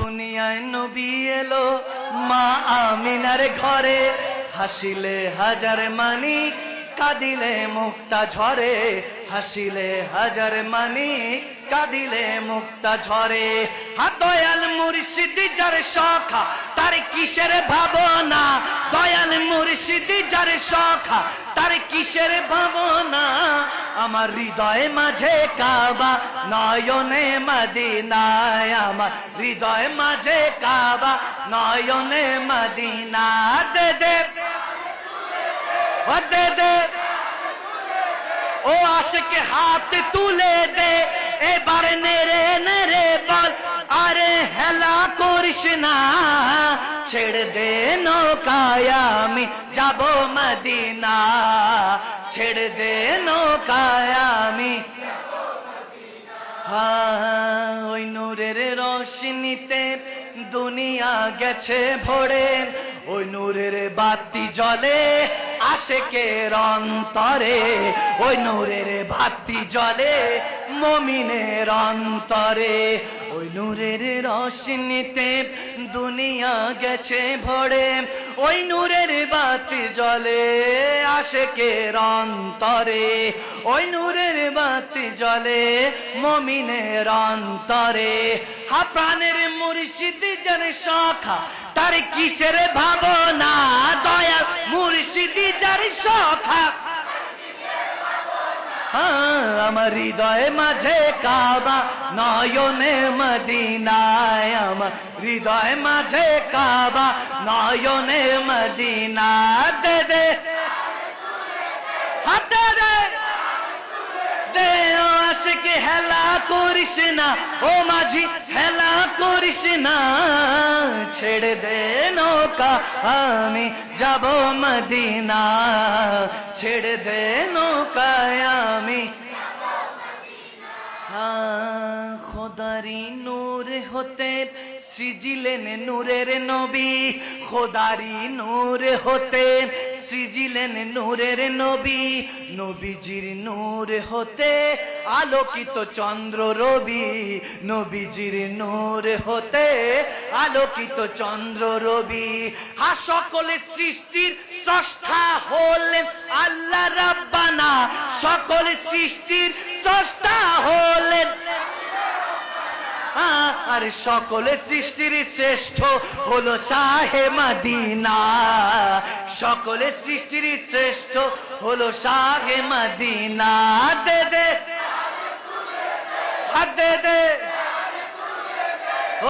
দুনিয়ায় নবী এলো মা আমিনার ঘরে, হাসিলে হাজার মানিক কাঁদিলে মুক্তা ঝরে, হাসিলে হাজার মানিক কাঁদিলে মুক্তা ঝরে। দয়াল মুর্শিদ যার সখা তার কিসের ভাবনা, দয়াল মুর্শিদ যার সখা তার কিসের ভাবনা। আমার হৃদয় মাঝে কাবা নয়নে মদিনায়, আমার হৃদয় মাঝে কাবা নয়নে মদিনা। দে দে ও দে দে ও আশিক হাত তুলে দে, এবার নেড়ে নেড়ে বল আরে হেলা করিস না, ছেড়ে দে নৌকায় আমি যাব মদিনা, ছেড়ে দে নৌকায় আমি। ওই নূরের রোশনীতে দুনিয়া গেছে ভরে, ওই নূরের বাতি জ্বলে আশিকের অন্তরে, ওই নূরের বাতি জ্বলে মুমিনের অন্তরে। ওই নূরের রোশনীতে দুনিয়া গেছে ভরে, ওই নূরের বাতি জ্বলে আশিকের অন্তরে, ওই নূরের বাতি জ্বলে মুমিনের অন্তরে। প্রাণের মুর্শিদ যার সখা তার কিসের ভাবনা, দয়াল মুর্শিদ যার সখা। আমার হৃদয় মাঝে কাবা নয়নে মদিনায়, আমার হৃদয় মাঝে কাবা নয়নে মদিনা। দে দে হাতে দে দে ও আশিক হেলা করিস না, ও মাঝি হেলা করিস না, ছেড়ে দে নৌকা আমি যাব মদিনা, ছেড়ে দে নৌকায় আমি। খোদারি নূর হতে সৃজিলেন নূরের নবী, খোদারি নূর হতে সৃজিলেন নূরের নবী, নবীজির নূর হতে আলোকিত চন্দ্র রবি, নবীজির নূর হতে আলোকিত চন্দ্র রবি। সকল সৃষ্টির স্রষ্টা হলেন আল্লাহ রাব্বানা, সকল সৃষ্টির স্রষ্টা হলেন, আর সকল সৃষ্টির শ্রেষ্ঠ হলো শাহে মদিনা, সকল সৃষ্টির শ্রেষ্ঠ হলো শাহে মদিনা। দে দে হাত দে দে